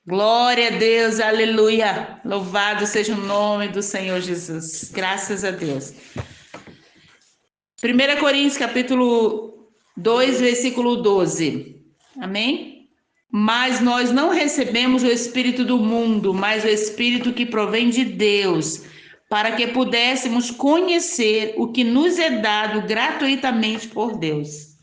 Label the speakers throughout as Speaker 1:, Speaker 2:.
Speaker 1: Glória a Deus, aleluia. Louvado seja o nome do Senhor Jesus. Graças a Deus. 1 Coríntios, capítulo 2, versículo 12. Amém? Mas nós não recebemos o Espírito do mundo, mas o Espírito que provém de Deus, para que pudéssemos conhecer o que nos é dado gratuitamente por Deus.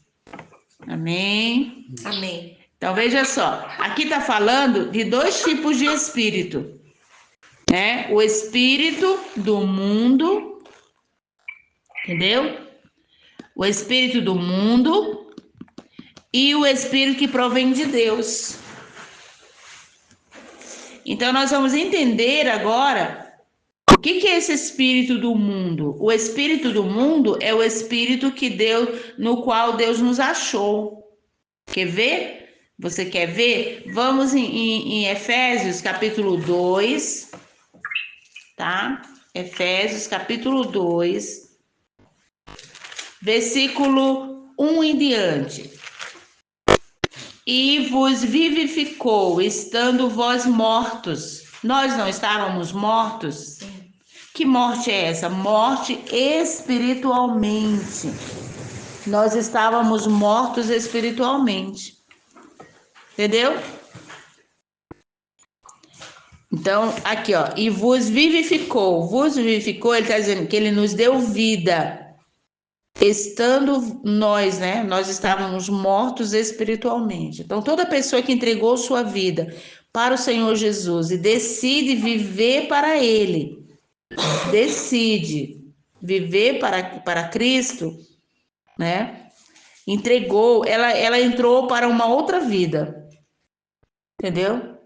Speaker 1: Amém?
Speaker 2: Amém.
Speaker 1: Então veja só, aqui está falando de dois tipos de espírito, né? O espírito do mundo, entendeu? O espírito do mundo e o espírito que provém de Deus. Então nós vamos entender agora o que é esse espírito do mundo. O espírito do mundo é o espírito que Deus, no qual Deus nos achou. Quer ver? Você quer ver? Vamos em Efésios capítulo 2, tá? Efésios capítulo 2, versículo 1 em diante. E vos vivificou, estando vós mortos. Nós não estávamos mortos?
Speaker 2: Sim.
Speaker 1: Que morte é essa? Morte espiritualmente. Nós estávamos mortos espiritualmente. Entendeu? Então, aqui, ó. E vos vivificou. Vos vivificou, ele está dizendo que ele nos deu vida. Estando nós, né? Nós estávamos mortos espiritualmente. Então, toda pessoa que entregou sua vida para o Senhor Jesus e decide viver para Ele, decide viver para Cristo, né? Entregou, ela entrou para uma outra vida. Entendeu?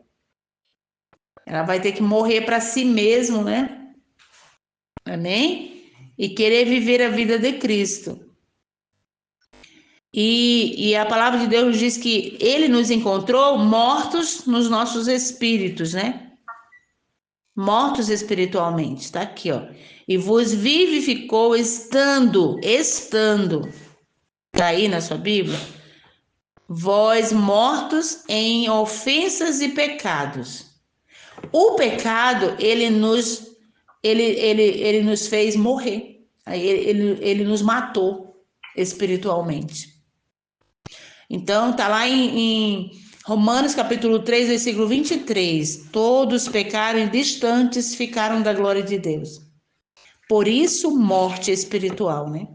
Speaker 1: Ela vai ter que morrer para si mesmo, né? Amém? E querer viver a vida de Cristo. E a palavra de Deus diz que Ele nos encontrou mortos nos nossos espíritos, né? Mortos espiritualmente, tá aqui, ó. E vos vivificou estando, tá aí na sua Bíblia? Vós mortos em ofensas e pecados. O pecado, ele nos fez morrer. Ele nos matou espiritualmente. Então, tá lá em Romanos capítulo 3, versículo 23. Todos pecaram e distantes ficaram da glória de Deus. Por isso, morte espiritual, né?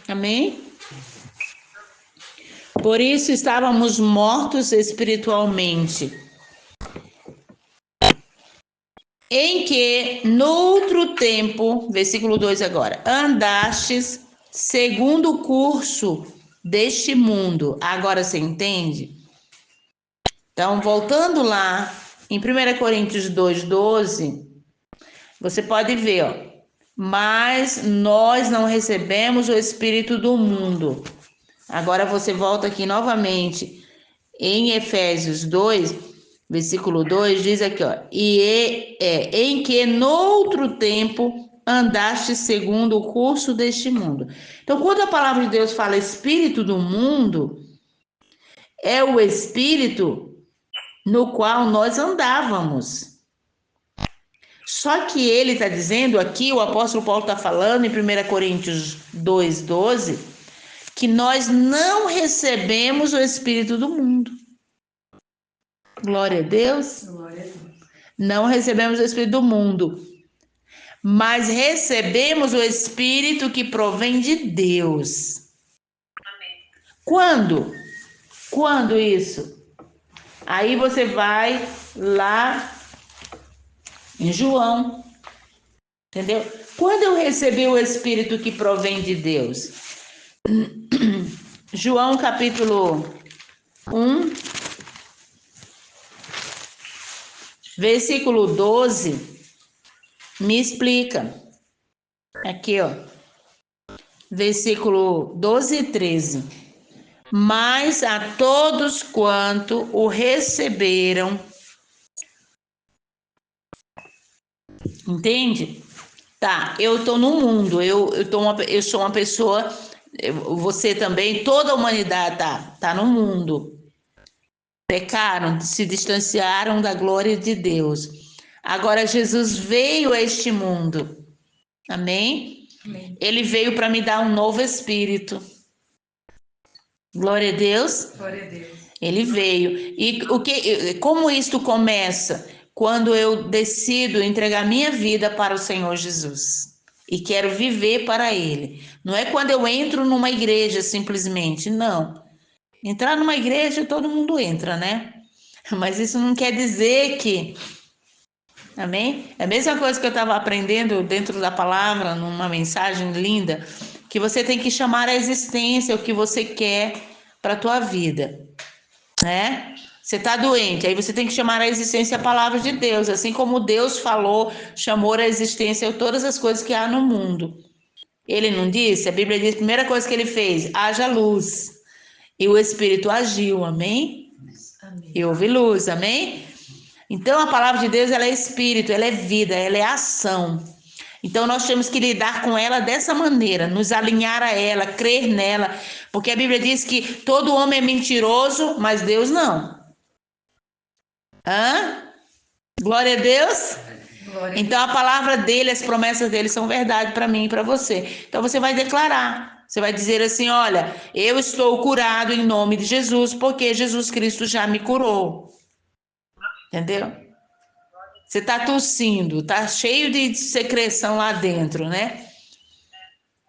Speaker 1: Amém? Por isso estávamos mortos espiritualmente. Em que, noutro tempo, versículo 2 agora, andastes segundo o curso deste mundo. Agora você entende? Então, voltando lá em 1 Coríntios 2,12, você pode ver, ó. Mas nós não recebemos o Espírito do mundo. Agora você volta aqui novamente em Efésios 2, versículo 2, diz aqui, ó. Em que noutro tempo andaste segundo o curso deste mundo. Então, quando a palavra de Deus fala espírito do mundo, é o espírito no qual nós andávamos. Só que ele está dizendo aqui, o apóstolo Paulo está falando em 1 Coríntios 2,12, que nós não recebemos o espírito do mundo. Glória a Deus.
Speaker 2: Glória a Deus.
Speaker 1: Não recebemos o espírito do mundo, mas recebemos o espírito que provém de Deus.
Speaker 2: Amém.
Speaker 1: Quando? Quando isso? Aí você vai lá em João, entendeu? Quando eu recebi o Espírito que provém de Deus? João capítulo 1, versículo 12, me explica. Aqui, ó. Versículo 12 e 13. Mas a todos quanto o receberam, entende? Tá, eu tô no mundo, eu sou uma pessoa, você também, toda a humanidade tá no mundo. pecaram, se distanciaram da glória de Deus. Agora Jesus veio a este mundo. Amém?
Speaker 2: Amém.
Speaker 1: Ele veio para me dar um novo espírito. Glória a Deus.
Speaker 2: Glória a Deus.
Speaker 1: Ele veio. E como isto começa? Quando eu decido entregar minha vida para o Senhor Jesus e quero viver para Ele. Não é quando eu entro numa igreja simplesmente, não. Entrar numa igreja todo mundo entra, né? Mas isso não quer dizer que... Amém? É a mesma coisa que eu estava aprendendo dentro da palavra, numa mensagem linda, que você tem que chamar à existência o que você quer para a tua vida, né? Você está doente, aí você tem que chamar à existência a palavra de Deus, assim como Deus falou, chamou à existência todas as coisas que há no mundo. Ele não disse? A Bíblia diz, a primeira coisa que ele fez, haja luz. E o Espírito agiu, amém?
Speaker 2: Amém.
Speaker 1: E houve luz, amém? Então a palavra de Deus, ela é espírito, ela é vida, ela é ação. Então nós temos que lidar com ela dessa maneira, nos alinhar a ela, crer nela, porque a Bíblia diz que todo homem é mentiroso, mas Deus não. Glória a Deus.
Speaker 2: Glória a
Speaker 1: Então a palavra dele, as promessas dele são verdade para mim e para você. Então você vai declarar, você vai dizer assim, olha, eu estou curado em nome de Jesus, porque Jesus Cristo já me curou. Entendeu? Você está tossindo, está cheio de secreção lá dentro, né?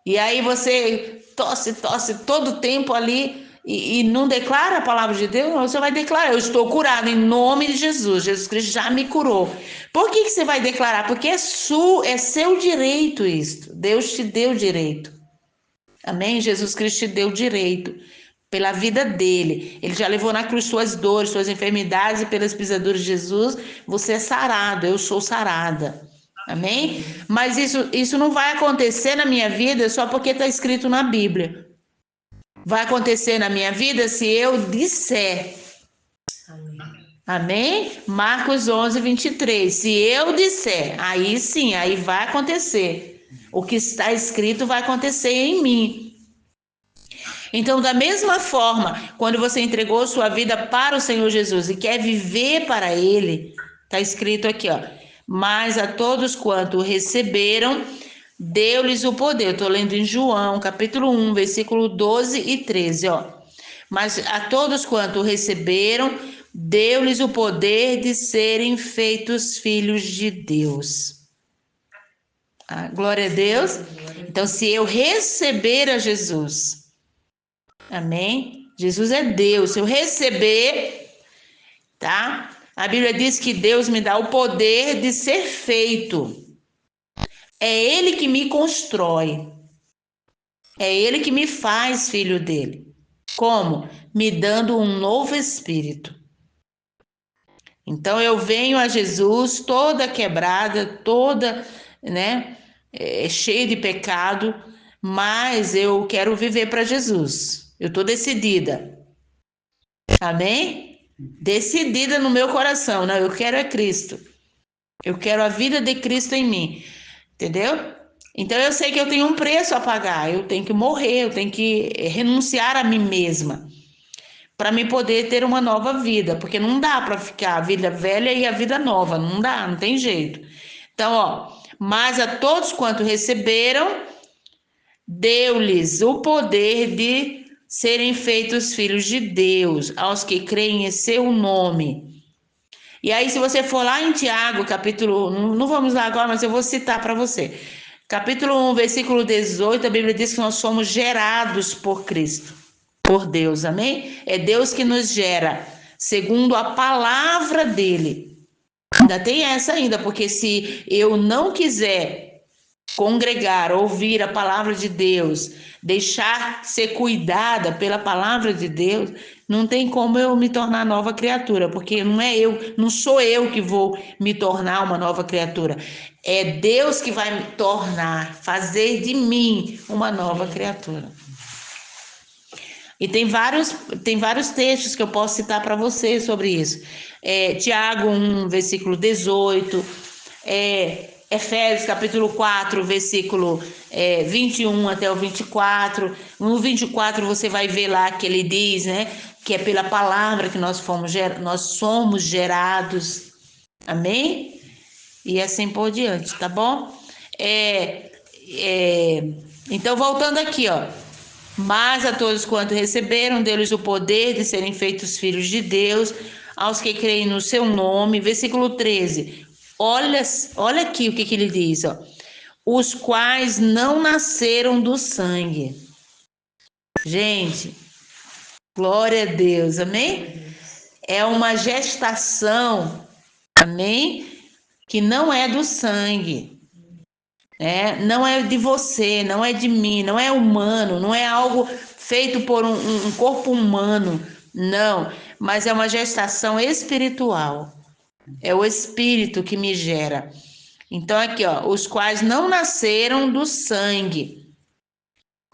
Speaker 1: E aí você tosse todo tempo ali e não declara a palavra de Deus, você vai declarar, eu estou curado em nome de Jesus, Jesus Cristo já me curou. Por que você vai declarar? Porque é seu direito isso, Deus te deu direito. Amém? Jesus Cristo te deu direito. Pela vida dele, ele já levou na cruz suas dores, suas enfermidades, e pelas pisaduras de Jesus, você é sarado, eu sou sarada, amém? Mas isso não vai acontecer na minha vida só porque está escrito na Bíblia, vai acontecer na minha vida se eu disser, amém? Marcos 11, 23, se eu disser, aí sim, aí vai acontecer, o que está escrito vai acontecer em mim. Então, da mesma forma, quando você entregou sua vida para o Senhor Jesus e quer viver para Ele, está escrito aqui, ó. Mas a todos quanto receberam, deu-lhes o poder. Eu estou lendo em João, capítulo 1, versículo 12 e 13, ó. Mas a todos quanto receberam, deu-lhes o poder de serem feitos filhos de Deus. Glória a Deus. Então, se eu receber a Jesus... Amém? Jesus é Deus. Se eu receber, tá? A Bíblia diz que Deus me dá o poder de ser feito. É Ele que me constrói. É Ele que me faz filho dele. Como? Me dando um novo espírito. Então eu venho a Jesus toda quebrada, toda, né, cheia de pecado, mas eu quero viver para Jesus. Eu estou decidida. Amém? Decidida no meu coração. Não, eu quero é Cristo. Eu quero a vida de Cristo em mim. Entendeu? Então eu sei que eu tenho um preço a pagar. Eu tenho que morrer, eu tenho que renunciar a mim mesma. Para me poder ter uma nova vida. Porque não dá para ficar a vida velha e a vida nova. Não dá, não tem jeito. Então, ó. Mas a todos quanto receberam, deu-lhes o poder de serem feitos filhos de Deus, aos que creem em seu nome. E aí, se você for lá em Tiago, capítulo... Não vamos lá agora, mas eu vou citar para você. Capítulo 1, versículo 18, a Bíblia diz que nós somos gerados por Cristo, por Deus, amém? É Deus que nos gera, segundo a palavra dele. Ainda tem essa ainda, porque se eu não quiser congregar, ouvir a palavra de Deus, deixar ser cuidada pela palavra de Deus, não tem como eu me tornar nova criatura, porque não sou eu que vou me tornar uma nova criatura. É Deus que vai me tornar, fazer de mim uma nova criatura. E tem vários textos que eu posso citar para você sobre isso. Tiago 1, versículo 18, Efésios capítulo 4, versículo 21 até o 24. No 24 você vai ver lá que ele diz, né, que é pela palavra que nós somos gerados. Amém? E assim por diante, tá bom? Então, voltando aqui, ó. Mas a todos quanto receberam deles o poder de serem feitos filhos de Deus, aos que creem no seu nome. Versículo 13. Olha aqui o que ele diz, ó. Os quais não nasceram do sangue. Gente, glória a Deus, amém? É uma gestação, amém? Que não é do sangue. Não é de você, não é de mim, não é humano, não é algo feito por um corpo humano, não, mas é uma gestação espiritual, é o Espírito que me gera. Então aqui, ó, os quais não nasceram do sangue,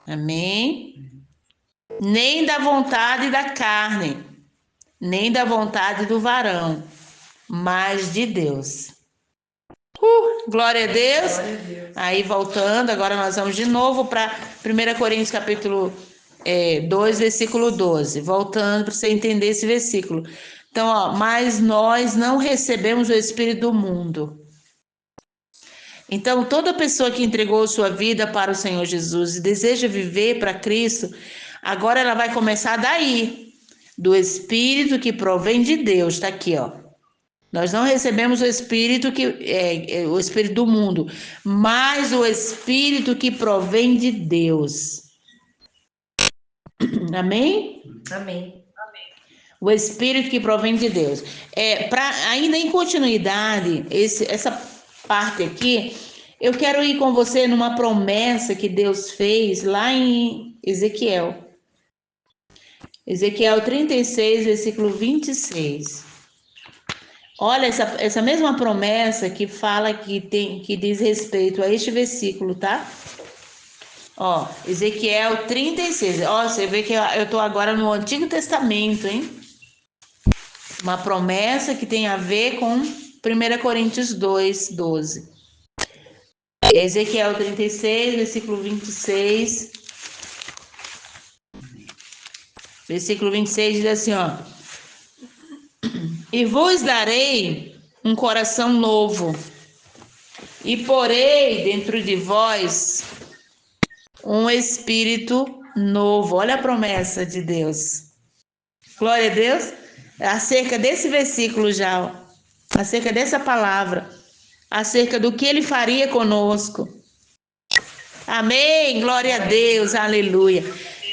Speaker 1: amém? Nem da vontade da carne, nem da vontade do varão, mas de Deus. Glória a Deus.
Speaker 2: Glória a Deus.
Speaker 1: Aí voltando, agora nós vamos de novo para 1 Coríntios capítulo 2, versículo 12. Voltando para você entender esse versículo. Então, ó, mas nós não recebemos o Espírito do mundo. Então, toda pessoa que entregou sua vida para o Senhor Jesus e deseja viver para Cristo, agora ela vai começar daí, do Espírito que provém de Deus. Está aqui, ó. Nós não recebemos o Espírito o Espírito do mundo, mas o Espírito que provém de Deus. Amém?
Speaker 2: Amém.
Speaker 1: O Espírito que provém de Deus. Ainda em continuidade, essa parte aqui, eu quero ir com você numa promessa que Deus fez lá em Ezequiel. Ezequiel 36, versículo 26. Olha, essa mesma promessa que fala que diz respeito a este versículo, tá? Ó, Ezequiel 36. Ó, você vê que eu tô agora no Antigo Testamento, hein? Uma promessa que tem a ver com 1 Coríntios 2, 12. Ezequiel 36, versículo 26. Versículo 26 diz assim, ó. E vos darei um coração novo, e porei dentro de vós um espírito novo. Olha a promessa de Deus. Glória a Deus. Acerca desse versículo já, ó, acerca dessa palavra, acerca do que ele faria conosco. Amém. Glória a Deus. Aleluia.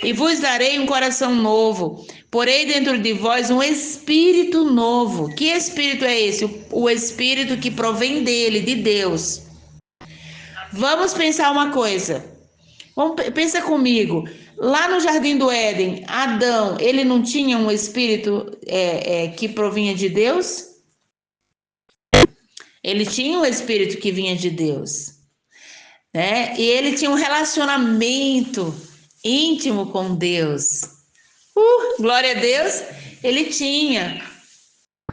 Speaker 1: E vos darei um coração novo. Porei dentro de vós um espírito novo. Que espírito é esse? O espírito que provém dele, de Deus. Vamos pensar uma coisa. Pensa comigo. Lá no Jardim do Éden, Adão, ele não tinha um espírito que provinha de Deus? Ele tinha um espírito que vinha de Deus, né? E ele tinha um relacionamento íntimo com Deus. Glória a Deus, ele tinha.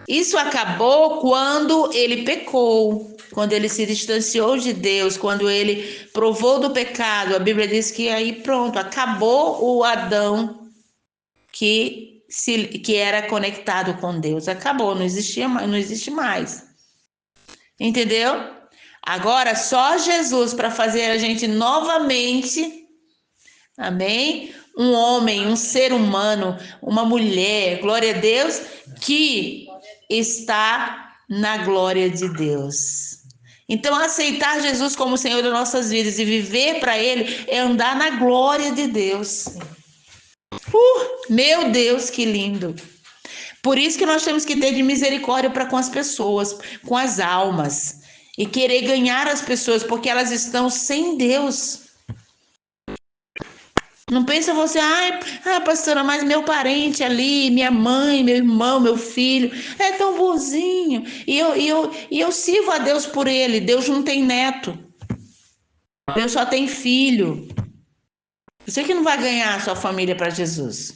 Speaker 1: Isso acabou quando ele pecou, quando ele se distanciou de Deus, quando ele provou do pecado. A Bíblia diz que aí pronto, acabou o Adão que era conectado com Deus. Acabou, não existe mais. Entendeu? Agora só Jesus para fazer a gente novamente, amém? Um homem, um ser humano, uma mulher, glória a Deus, que está na glória de Deus. Então, aceitar Jesus como Senhor das nossas vidas e viver para Ele é andar na glória de Deus. Meu Deus, que lindo! Por isso que nós temos que ter de misericórdia para com as pessoas, com as almas, e querer ganhar as pessoas, porque elas estão sem Deus. Não pensa você, pastora, mas meu parente ali, minha mãe, meu irmão, meu filho, é tão bonzinho. E eu sirvo a Deus por ele. Deus não tem neto. Deus só tem filho. Você que não vai ganhar a sua família para Jesus.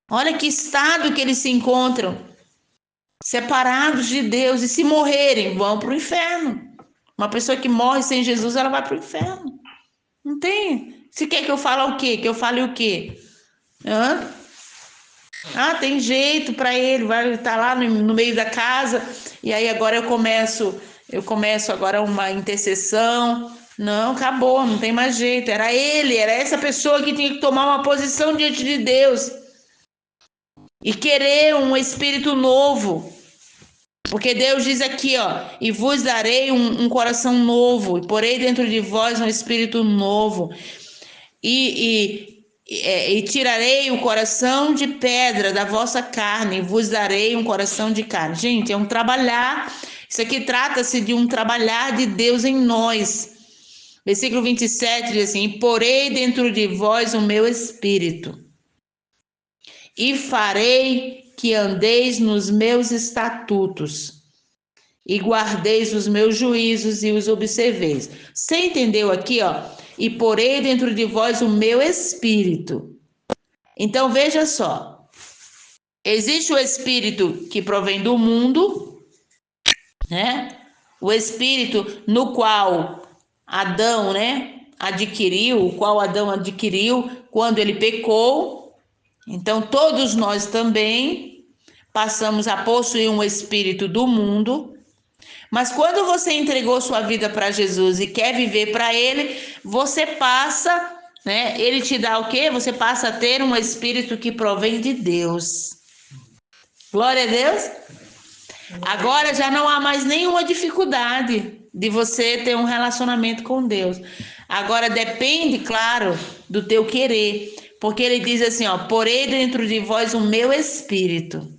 Speaker 1: Olha que estado que eles se encontram. Separados de Deus. E se morrerem, vão para o inferno. Uma pessoa que morre sem Jesus, ela vai para o inferno. Não tem... Se quer que eu fale o quê? Que eu fale o quê? Ah, tem jeito para ele, vai estar lá no meio da casa, e aí agora eu começo agora uma intercessão. Não, acabou, não tem mais jeito. Era ele, era essa pessoa que tinha que tomar uma posição diante de Deus e querer um espírito novo. Porque Deus diz aqui, ó, e vos darei um coração novo, e porei dentro de vós um espírito novo, e tirarei o coração de pedra da vossa carne, e vos darei um coração de carne. Gente, é um trabalhar, isso aqui trata-se de um trabalhar de Deus em nós. Versículo 27 diz assim: e porei dentro de vós o meu espírito, e farei que andeis nos meus estatutos, e guardeis os meus juízos e os observeis. Você entendeu aqui, ó? E porei dentro de vós o meu espírito. Então veja só, existe o espírito que provém do mundo, né? O espírito no qual Adão, né, adquiriu, o qual Adão adquiriu quando ele pecou. Então todos nós também passamos a possuir um espírito do mundo. Mas quando você entregou sua vida para Jesus e quer viver para Ele, você passa, né? Ele te dá o quê? Você passa a ter um espírito que provém de Deus. Glória a Deus. Agora já não há mais nenhuma dificuldade de você ter um relacionamento com Deus. Agora depende, claro, do teu querer. Porque ele diz assim, ó, porei dentro de vós o meu espírito.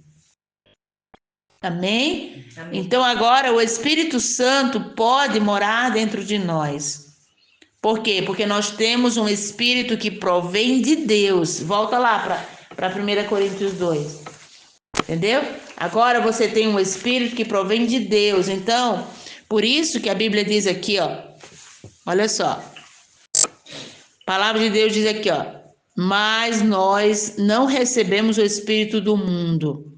Speaker 1: Amém? Amém? Então agora o Espírito Santo pode morar dentro de nós. Por quê? Porque nós temos um Espírito que provém de Deus. Volta lá para 1 Coríntios 2. Entendeu? Agora você tem um Espírito que provém de Deus. Então, por isso que a Bíblia diz aqui, ó. Olha só. A palavra de Deus diz aqui, ó. Mas nós não recebemos o Espírito do mundo,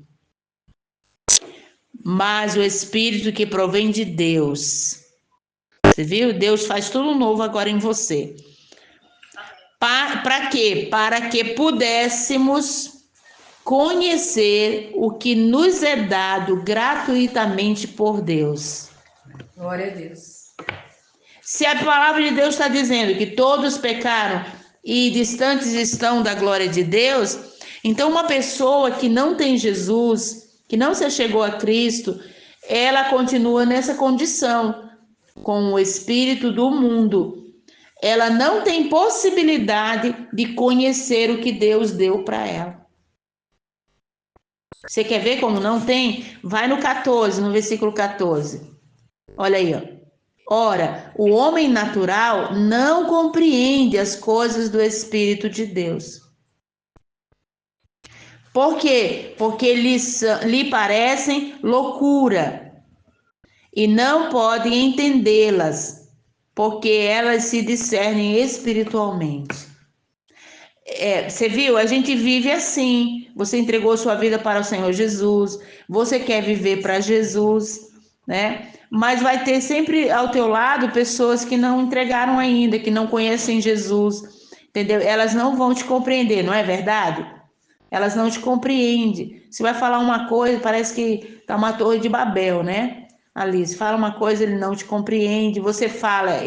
Speaker 1: mas o Espírito que provém de Deus. Você viu? Deus faz tudo novo agora em você. Para quê? Para que pudéssemos conhecer o que nos é dado gratuitamente por Deus.
Speaker 2: Glória a Deus.
Speaker 1: Se a palavra de Deus está dizendo que todos pecaram e distantes estão da glória de Deus, então uma pessoa que não tem Jesus, que não se achegou a Cristo, ela continua nessa condição, com o espírito do mundo. Ela não tem possibilidade de conhecer o que Deus deu para ela. Você quer ver como não tem? Vai no 14, no versículo 14. Olha aí, ó. Ora, o homem natural não compreende as coisas do Espírito de Deus. Por quê? Porque lhe parecem loucura e não podem entendê-las, porque elas se discernem espiritualmente. Você viu? A gente vive assim. Você entregou sua vida para o Senhor Jesus, você quer viver para Jesus, né? Mas vai ter sempre ao teu lado pessoas que não entregaram ainda, que não conhecem Jesus, entendeu? Elas não vão te compreender, não é verdade? Elas não te compreendem. Você vai falar uma coisa, parece que tá uma torre de Babel, né? Ali, você fala uma coisa, ele não te compreende. Você fala,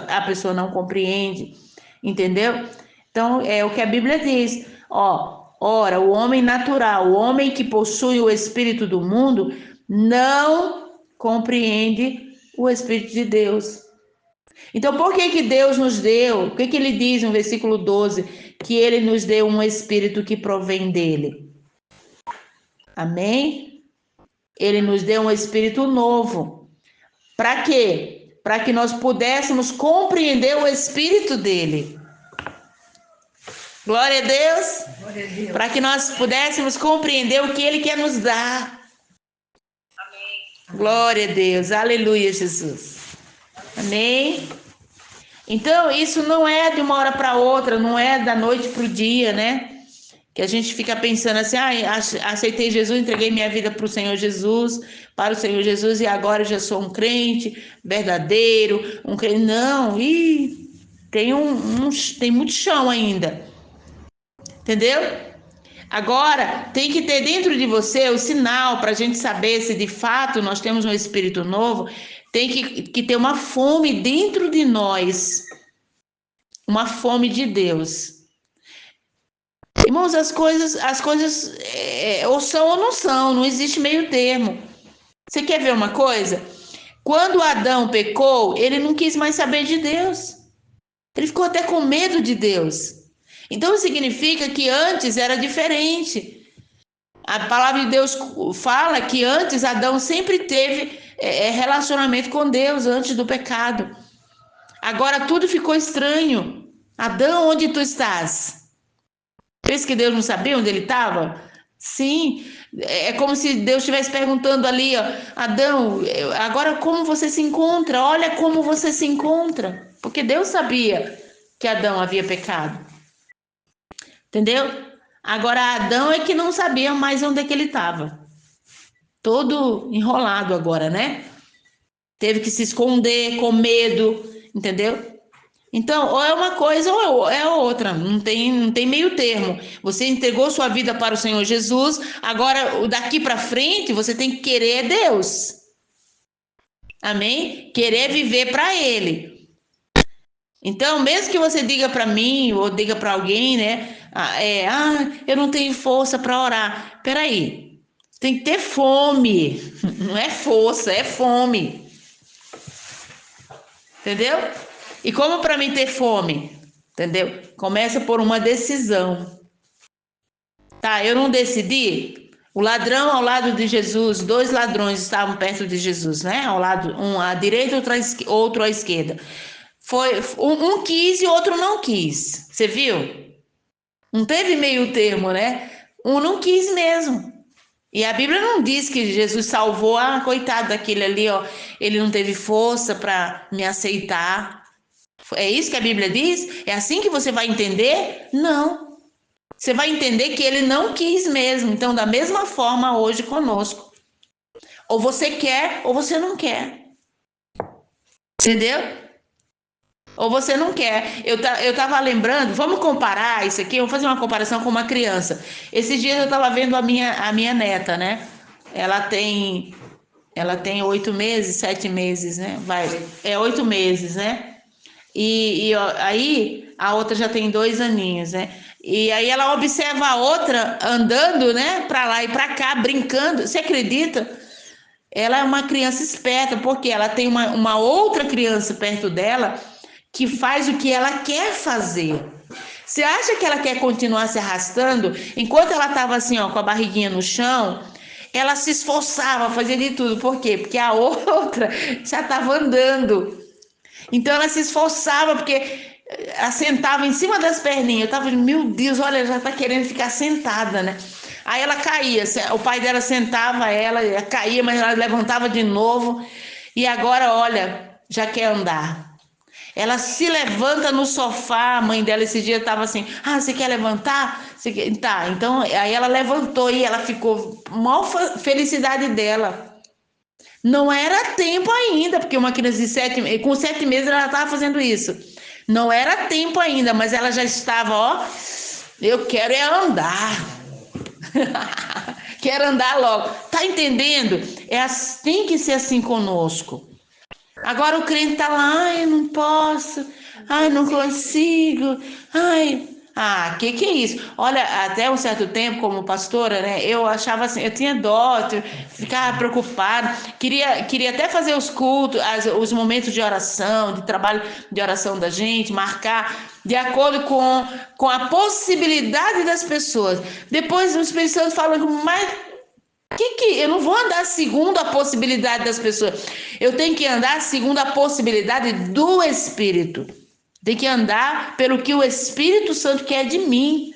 Speaker 1: a pessoa não compreende, entendeu? Então, é o que a Bíblia diz. Ó, ora, o homem natural, o homem que possui o espírito do mundo, não compreende o Espírito de Deus. Então, por que Deus nos deu? O que ele diz no versículo 12? Que ele nos deu um espírito que provém dele. Amém? Ele nos deu um espírito novo. Para quê? Para que nós pudéssemos compreender o espírito dele. Glória a Deus.
Speaker 2: Glória a Deus.
Speaker 1: Para que nós pudéssemos compreender o que ele quer nos dar. Glória a Deus, aleluia, Jesus. Amém? Então, isso não é de uma hora para outra, não é da noite para o dia, né? Que a gente fica pensando assim, aceitei Jesus, entreguei minha vida para o Senhor Jesus, e agora já sou um crente verdadeiro, um crente... Não, tem muito chão ainda, entendeu? Agora, tem que ter dentro de você o sinal para a gente saber se de fato nós temos um espírito novo. Tem que ter uma fome dentro de nós, uma fome de Deus. Irmãos, as coisas ou são ou não são, não existe meio termo. Você quer ver uma coisa? Quando Adão pecou, ele não quis mais saber de Deus. Ele ficou até com medo de Deus. Então significa que antes era diferente. A palavra de Deus fala que antes Adão sempre teve relacionamento com Deus antes do pecado. Agora tudo ficou estranho. Adão, onde tu estás? Pensa que Deus não sabia onde ele estava? Sim, é como se Deus estivesse perguntando ali, ó, Adão, agora como você se encontra? Olha como você se encontra. Porque Deus sabia que Adão havia pecado. Entendeu? Agora Adão é que não sabia mais onde é que ele estava. Todo enrolado agora, né? Teve que se esconder com medo, entendeu? Então, ou é uma coisa ou é outra, não tem meio termo. Você entregou sua vida para o Senhor Jesus, agora daqui para frente você tem que querer Deus. Amém? Querer viver para Ele. Então, mesmo que você diga para mim ou diga para alguém, né? Eu não tenho força para orar. Peraí, tem que ter fome, não é força, é fome. Entendeu? E como para mim ter fome? Entendeu? Começa por uma decisão. Tá, eu não decidi. O ladrão ao lado de Jesus, 2 ladrões estavam perto de Jesus, né? Ao lado, um à direita, outro à esquerda. Um quis e o outro não quis. Você viu? Não teve meio termo, né? Um não quis mesmo. E a Bíblia não diz que Jesus salvou, coitado daquele ali, ó, ele não teve força para me aceitar. É isso que a Bíblia diz? É assim que você vai entender? Não. Você vai entender que ele não quis mesmo. Então, da mesma forma, hoje conosco. Ou você quer, ou você não quer. Entendeu? Ou você não quer. Eu estava lembrando, vamos comparar isso aqui, vamos fazer uma comparação com uma criança. Esses dias eu estava vendo a minha neta, né? Ela tem 8 meses, 7 meses, né? 8 meses, né? E aí a outra já tem 2 aninhos, né? E aí ela observa a outra andando, né? Para lá e para cá, brincando. Você acredita? Ela é uma criança esperta, porque ela tem uma outra criança perto dela que faz o que ela quer fazer. Você acha que ela quer continuar se arrastando? Enquanto ela estava assim, ó, com a barriguinha no chão, ela se esforçava, fazia de tudo. Por quê? Porque a outra já estava andando. Então ela se esforçava, porque ela sentava em cima das perninhas. Eu estava, meu Deus, olha, ela já está querendo ficar sentada, né? Aí ela caía, o pai dela sentava ela caía, mas ela levantava de novo. E agora, olha, já quer andar. Ela se levanta no sofá, a mãe dela esse dia estava assim, você quer levantar? Tá, então, aí ela levantou e ela ficou, maior felicidade dela. Não era tempo ainda, porque uma criança com 7 meses ela estava fazendo isso. Não era tempo ainda, mas ela já estava, ó, eu quero é andar. Quero andar logo. Tá entendendo? Tem que ser assim conosco. Agora o crente tá lá, eu não posso, não consigo, que é isso? Olha, até um certo tempo, como pastora, né, eu achava assim, eu tinha dó, ficava preocupada, queria até fazer os cultos, os momentos de oração, de trabalho de oração da gente, marcar de acordo com a possibilidade das pessoas. Depois o Espírito Santo falando, mas eu não vou andar segundo a possibilidade das pessoas. Eu tenho que andar segundo a possibilidade do Espírito. Tem que andar pelo que o Espírito Santo quer de mim.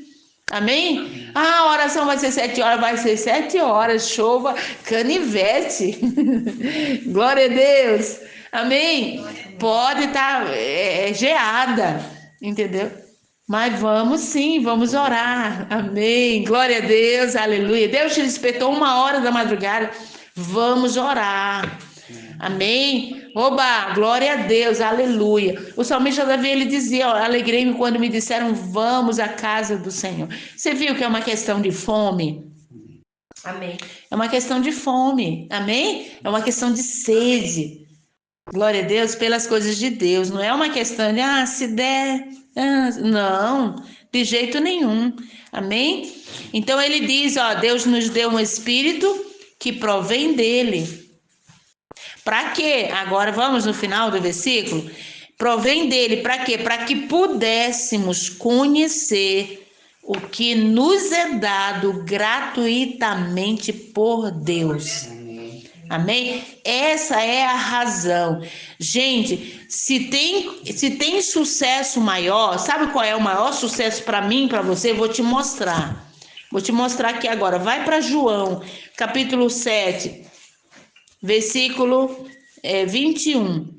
Speaker 1: Amém? A oração vai ser 7 horas, vai ser 7 horas. Chova, canivete. Glória a Deus. Amém? Pode estar geada. Entendeu? Mas vamos sim, vamos orar. Amém. Glória a Deus, aleluia. Deus te despertou 1 hora da madrugada. Vamos orar. Amém? Oba, glória a Deus, aleluia. O salmista Davi, ele dizia, ó, alegrei-me quando me disseram, vamos à casa do Senhor. Você viu que é uma questão de fome?
Speaker 2: Amém.
Speaker 1: É uma questão de fome, amém? É uma questão de sede. Glória a Deus pelas coisas de Deus. Não é uma questão de, se der. Não, de jeito nenhum. Amém? Então ele diz, ó, Deus nos deu um espírito que provém dele. Para quê? Agora vamos no final do versículo. Provém dele, para quê? Para que pudéssemos conhecer o que nos é dado gratuitamente por Deus. Amém? Essa é a razão. Gente, se tem sucesso maior, sabe qual é o maior sucesso para mim, para você? Vou te mostrar. Vou te mostrar aqui agora. Vai para João, capítulo 7, versículo 21.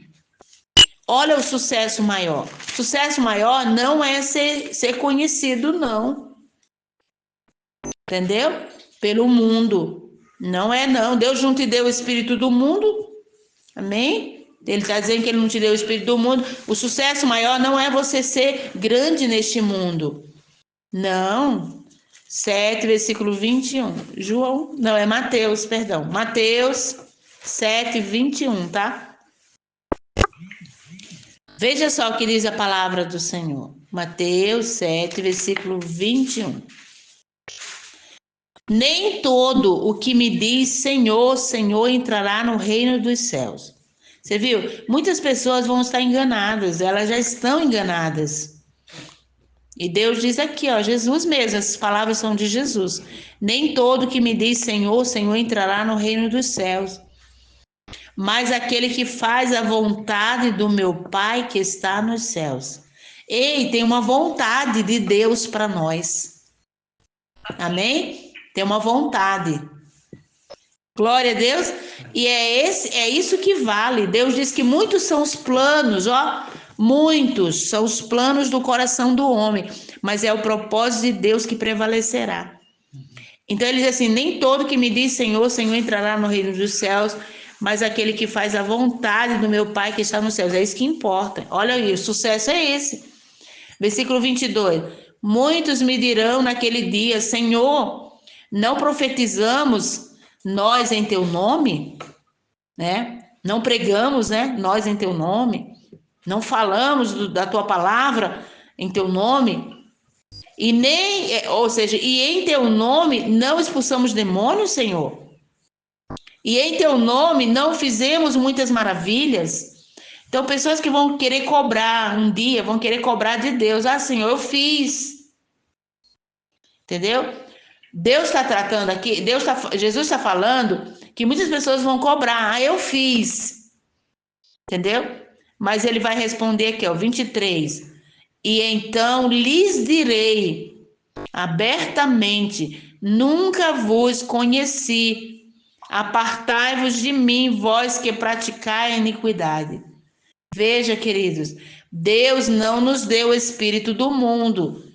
Speaker 1: Olha o sucesso maior. Sucesso maior não é ser conhecido, não. Entendeu? Pelo mundo. Não é, não. Deus não te deu o espírito do mundo. Amém? Ele está dizendo que ele não te deu o espírito do mundo. O sucesso maior não é você ser grande neste mundo. Não. 7, versículo 21. João, não, é Mateus, perdão. Mateus 7, 21, tá? Veja só o que diz a palavra do Senhor. Mateus 7, versículo 21. Nem todo o que me diz Senhor, Senhor entrará no reino dos céus. Você viu? Muitas pessoas vão estar enganadas, elas já estão enganadas. E Deus diz aqui, ó, Jesus mesmo, essas palavras são de Jesus. Nem todo que me diz Senhor, Senhor entrará no reino dos céus. Mas aquele que faz a vontade do meu Pai que está nos céus. Ei, tem uma vontade de Deus para nós. Amém? Tem uma vontade. Glória a Deus. E é isso que vale. Deus diz que muitos são os planos, ó. Muitos são os planos do coração do homem. Mas é o propósito de Deus que prevalecerá. Então ele diz assim, nem todo que me diz Senhor, Senhor entrará no reino dos céus, mas aquele que faz a vontade do meu Pai que está nos céus. É isso que importa. Olha aí, o sucesso é esse. Versículo 22. Muitos me dirão naquele dia, Senhor, não profetizamos nós em teu nome? Né? Não pregamos, né? Nós em teu nome? Não falamos da tua palavra em teu nome? E em teu nome não expulsamos demônios, Senhor? E em teu nome não fizemos muitas maravilhas? Então, pessoas que vão querer cobrar um dia, vão querer cobrar de Deus. Senhor, eu fiz. Entendeu? Deus está tratando aqui, Jesus está falando que muitas pessoas vão cobrar. Eu fiz. Entendeu? Mas ele vai responder aqui, ó, 23. E então lhes direi abertamente, nunca vos conheci. Apartai-vos de mim, vós que praticai a iniquidade. Veja, queridos, Deus não nos deu o espírito do mundo,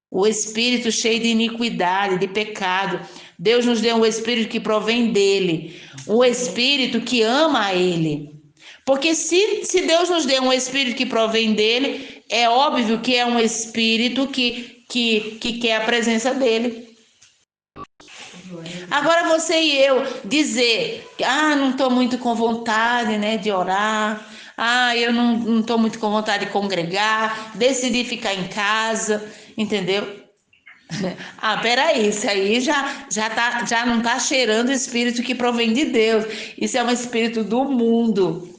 Speaker 1: o espírito cheio de iniquidade, de pecado. Deus nos deu um espírito que provém dele, um espírito que ama a ele. Porque se Deus nos deu um espírito que provém dele, é óbvio que é um espírito que quer a presença dele. Agora você e eu dizer, não estou muito com vontade, né, de orar, eu não estou muito com vontade de congregar, decidi ficar em casa, entendeu? Peraí, isso aí já não está cheirando o espírito que provém de Deus. Isso é um espírito do mundo.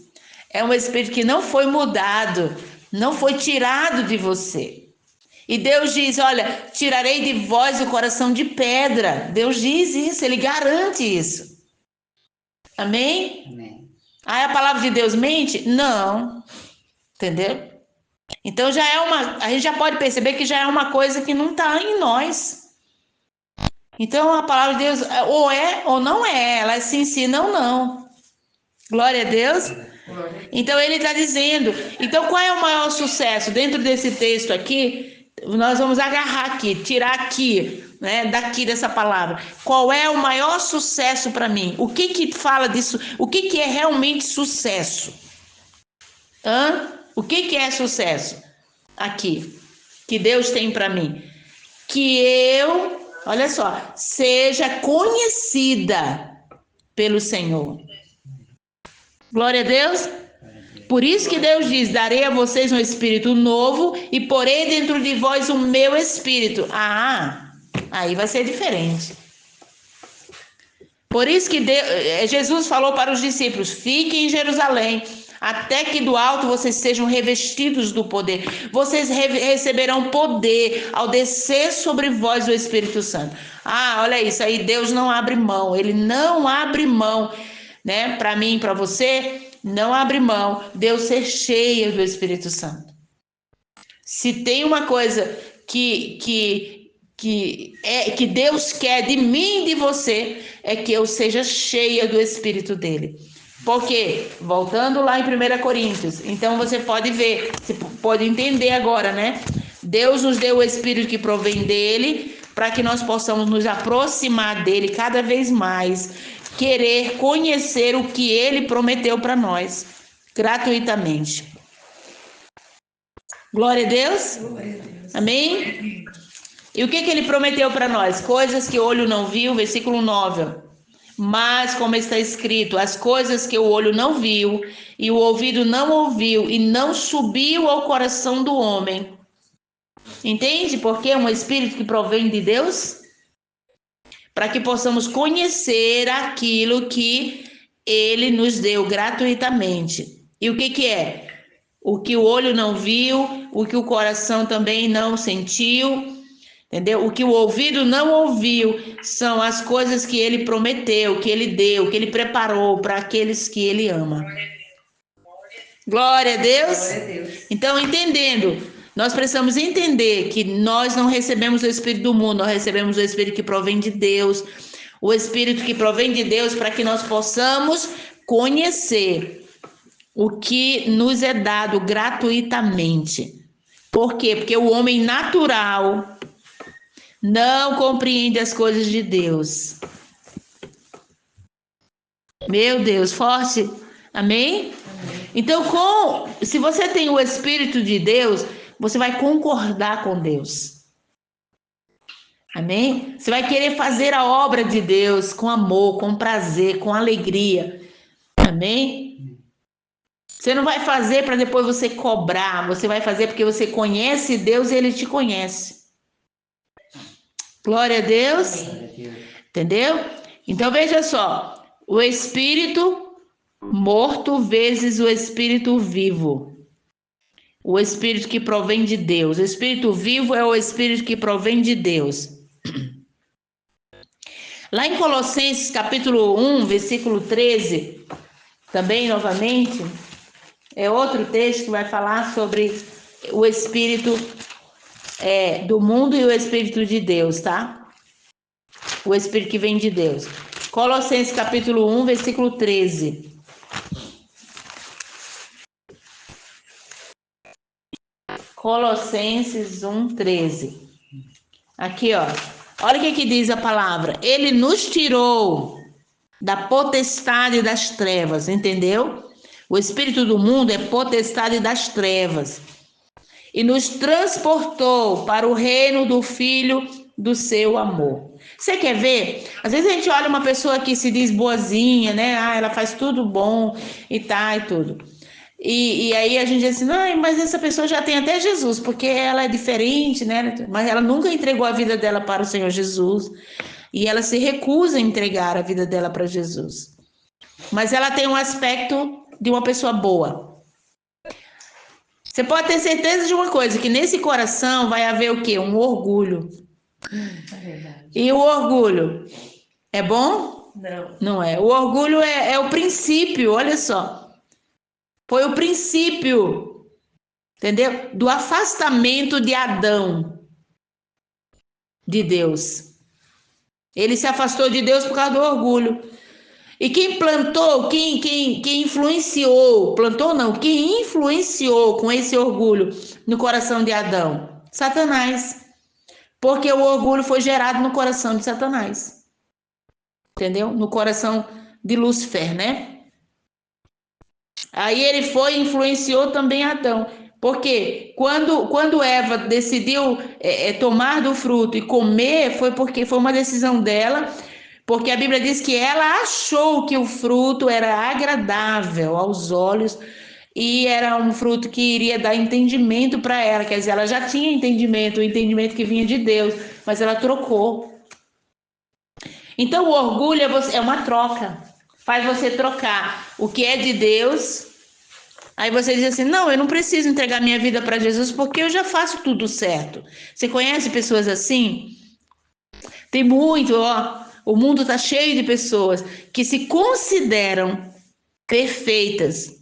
Speaker 1: É um espírito que não foi mudado, não foi tirado de você. E Deus diz, olha, tirarei de vós o coração de pedra. Deus diz isso, ele garante isso. Amém?
Speaker 3: Amém.
Speaker 1: A palavra de Deus mente? Não. Entendeu? Então a gente já pode perceber que já é uma coisa que não está em nós. Então a palavra de Deus ou é ou não é, ela se ensina ou não. Glória a Deus. Então ele está dizendo, então qual é o maior sucesso dentro desse texto aqui? Nós vamos agarrar aqui, tirar aqui, né, daqui dessa palavra. Qual é o maior sucesso para mim? O que que fala disso? O que que é realmente sucesso? O que que é sucesso? Aqui, que Deus tem para mim. Que eu, olha só, seja conhecida pelo Senhor. Glória a Deus. Por isso que Deus diz: darei a vocês um espírito novo e porei dentro de vós o meu espírito. Aí vai ser diferente. Por isso que Jesus falou para os discípulos: fiquem em Jerusalém, até que do alto vocês sejam revestidos do poder. Vocês receberão poder ao descer sobre vós o Espírito Santo. Olha isso aí, Deus não abre mão, Ele não abre mão, né? Para mim, para você, não abre mão de eu ser cheia do Espírito Santo. Se tem uma coisa que Deus quer de mim e de você, é que eu seja cheia do Espírito dele. Porque, voltando lá em 1 Coríntios, então você pode ver, você pode entender agora, né? Deus nos deu o Espírito que provém dele, para que nós possamos nos aproximar dele cada vez mais, querer conhecer o que ele prometeu para nós, gratuitamente. Glória a Deus.
Speaker 2: Glória a Deus.
Speaker 1: Amém? E o que ele prometeu para nós? Coisas que o olho não viu, versículo 9. Mas, como está escrito, as coisas que o olho não viu e o ouvido não ouviu e não subiu ao coração do homem. Entende? Porque é um espírito que provém de Deus, para que possamos conhecer aquilo que ele nos deu gratuitamente. E o que é? O que o olho não viu, o que o coração também não sentiu, entendeu? O que o ouvido não ouviu são as coisas que ele prometeu, que ele deu, que ele preparou para aqueles que ele ama. Glória a Deus.
Speaker 2: Glória a Deus.
Speaker 1: Então, entendendo, nós precisamos entender que nós não recebemos o Espírito do mundo, nós recebemos o Espírito que provém de Deus, o Espírito que provém de Deus para que nós possamos conhecer o que nos é dado gratuitamente. Por quê? Porque o homem natural não compreende as coisas de Deus. Meu Deus, forte. Amém? Então, se você tem o Espírito de Deus, você vai concordar com Deus. Amém? Você vai querer fazer a obra de Deus com amor, com prazer, com alegria. Amém? Você não vai fazer para depois você cobrar. Você vai fazer porque você conhece Deus e Ele te conhece. Glória a Deus. Entendeu? Então, veja só. O Espírito morto vezes o Espírito vivo. O Espírito que provém de Deus. O Espírito vivo é o Espírito que provém de Deus. Lá em Colossenses capítulo 1, versículo 13, também novamente, é outro texto que vai falar sobre o Espírito do mundo e o Espírito de Deus, tá? O Espírito que vem de Deus. Colossenses capítulo 1, versículo 13. Colossenses 1, 13. Aqui, ó. Olha o que diz a palavra. Ele nos tirou da potestade das trevas, entendeu? O espírito do mundo é potestade das trevas. E nos transportou para o reino do Filho do seu amor. Você quer ver? Às vezes a gente olha uma pessoa que se diz boazinha, né? Ela faz tudo bom e tá e tudo. E aí a gente diz assim, não, mas essa pessoa já tem até Jesus, porque ela é diferente, né? Mas ela nunca entregou a vida dela para o Senhor Jesus. E ela se recusa a entregar a vida dela para Jesus. Mas ela tem um aspecto de uma pessoa boa. Você pode ter certeza de uma coisa, que nesse coração vai haver o quê? Um orgulho.
Speaker 2: É verdade.
Speaker 1: E o orgulho é bom?
Speaker 2: Não.
Speaker 1: Não é. O orgulho é o princípio, olha só. Foi o princípio, entendeu? Do afastamento de Adão de Deus. Ele se afastou de Deus por causa do orgulho. E quem plantou, quem influenciou, plantou não, quem influenciou com esse orgulho no coração de Adão? Satanás. Porque o orgulho foi gerado no coração de Satanás. Entendeu? No coração de Lúcifer, né? Aí ele foi e influenciou também Adão. Porque quando Eva decidiu tomar do fruto e comer, foi porque foi uma decisão dela, porque a Bíblia diz que ela achou que o fruto era agradável aos olhos e era um fruto que iria dar entendimento para ela. Quer dizer, ela já tinha entendimento, o entendimento que vinha de Deus, mas ela trocou. Então, o orgulho é uma troca. Faz você trocar o que é de Deus. Aí você diz assim, não, eu não preciso entregar minha vida para Jesus porque eu já faço tudo certo. Você conhece pessoas assim? Tem muito, ó. O mundo está cheio de pessoas que se consideram perfeitas.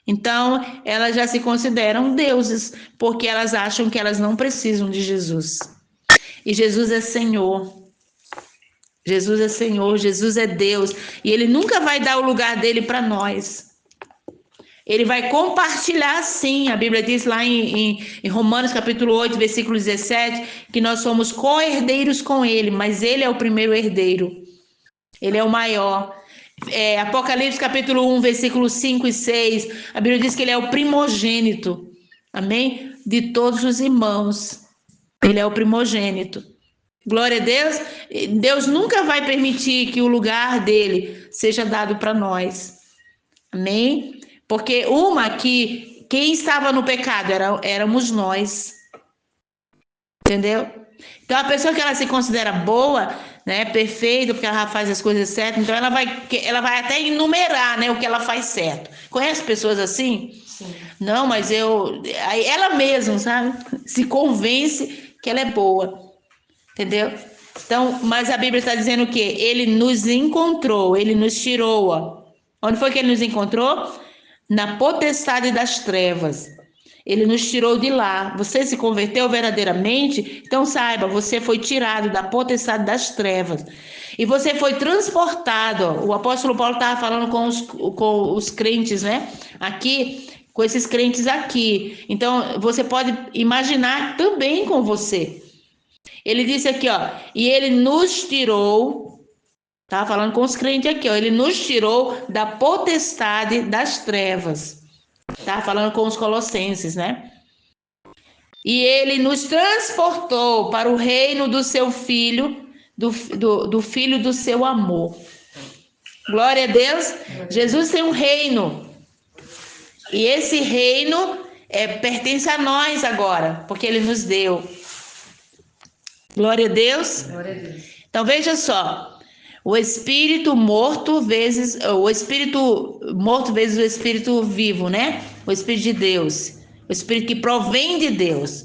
Speaker 1: Então, elas já se consideram deuses, porque elas acham que elas não precisam de Jesus. E Jesus é Senhor. Jesus é Senhor, Jesus é Deus. E Ele nunca vai dar o lugar dele para nós. Ele vai compartilhar sim. A Bíblia diz lá em Romanos capítulo 8, versículo 17, que nós somos co-herdeiros com Ele, mas Ele é o primeiro herdeiro. Ele é o maior. Apocalipse capítulo 1, versículo 5 e 6, a Bíblia diz que Ele é o primogênito, amém? De todos os irmãos. Ele é o primogênito. Glória a Deus. Deus nunca vai permitir que o lugar dele seja dado para nós. Amém? Porque quem estava no pecado éramos nós. Entendeu? Então a pessoa que ela se considera boa, né, perfeita, porque ela faz as coisas certas, então ela vai até enumerar, né, o que ela faz certo. Conhece pessoas assim?
Speaker 2: Sim.
Speaker 1: Não, mas aí ela mesma, sabe? Se convence que ela é boa. Entendeu? Então, mas a Bíblia está dizendo o quê? Ele nos encontrou, ele nos tirou. Ó. Onde foi que ele nos encontrou? Na potestade das trevas. Ele nos tirou de lá. Você se converteu verdadeiramente? Então saiba, você foi tirado da potestade das trevas. E você foi transportado. Ó. O apóstolo Paulo estava falando com os crentes, né? Aqui, com esses crentes aqui. Então, você pode imaginar também com você. Ele disse aqui, ó, e ele nos tirou, tá falando com os crentes aqui, ó, ele nos tirou da potestade das trevas, tá falando com os colossenses, né? E ele nos transportou para o reino do seu filho, do filho do seu amor. Glória a Deus. Jesus tem um reino, e esse reino pertence a nós agora, porque ele nos deu. Glória a Deus.
Speaker 2: Glória a Deus.
Speaker 1: Então veja só, o espírito morto vezes o espírito vivo, né? O espírito de Deus, o espírito que provém de Deus.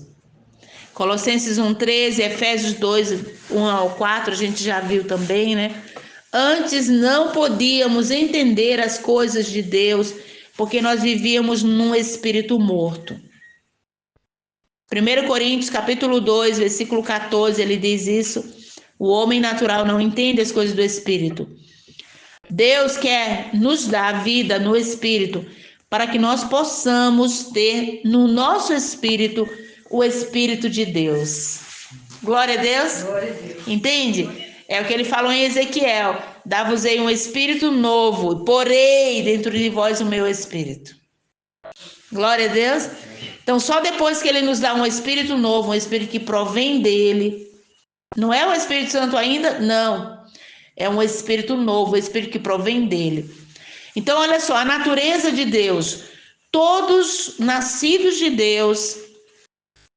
Speaker 1: Colossenses 1:13, Efésios 2:1-4, a gente já viu também, né? Antes não podíamos entender as coisas de Deus, porque nós vivíamos num espírito morto. 1 Coríntios capítulo 2, versículo 14, ele diz isso. O homem natural não entende as coisas do Espírito. Deus quer nos dar vida no Espírito, para que nós possamos ter no nosso Espírito o Espírito de Deus. Glória a Deus.
Speaker 2: Glória a Deus.
Speaker 1: Entende? É o que ele falou em Ezequiel. Dá-vos-ei um Espírito novo, porei dentro de vós o meu Espírito. Glória a Deus. Então, só depois que ele nos dá um espírito novo, um espírito que provém dele, não é o Espírito Santo ainda? Não. É um espírito novo, um espírito que provém dele. Então, olha só, a natureza de Deus. Todos nascidos de Deus,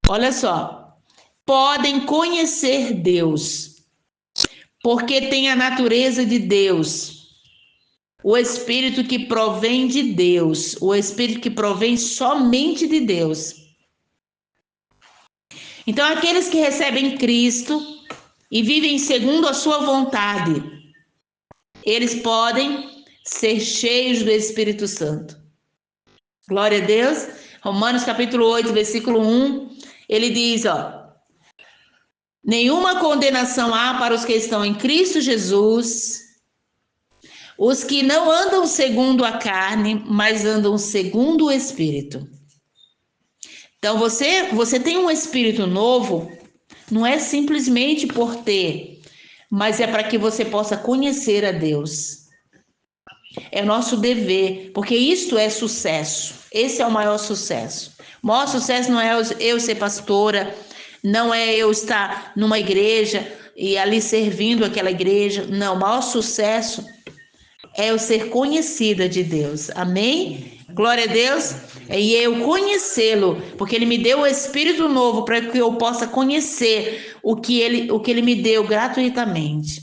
Speaker 1: olha só, podem conhecer Deus, porque tem a natureza de Deus. O Espírito que provém de Deus, o Espírito que provém somente de Deus. Então, aqueles que recebem Cristo e vivem segundo a sua vontade, eles podem ser cheios do Espírito Santo. Glória a Deus. Romanos capítulo 8, versículo 1, ele diz, ó, nenhuma condenação há para os que estão em Cristo Jesus, os que não andam segundo a carne, mas andam segundo o Espírito. Então você tem um espírito novo, não é simplesmente por ter, mas é para que você possa conhecer a Deus. É nosso dever, porque isto é sucesso. Esse é o maior sucesso. O maior sucesso não é eu ser pastora, não é eu estar numa igreja e ali servindo aquela igreja. Não, o maior sucesso é eu ser conhecida de Deus. Amém? Glória a Deus. E eu conhecê-lo, porque ele me deu o Espírito novo para que eu possa conhecer o que ele me deu gratuitamente.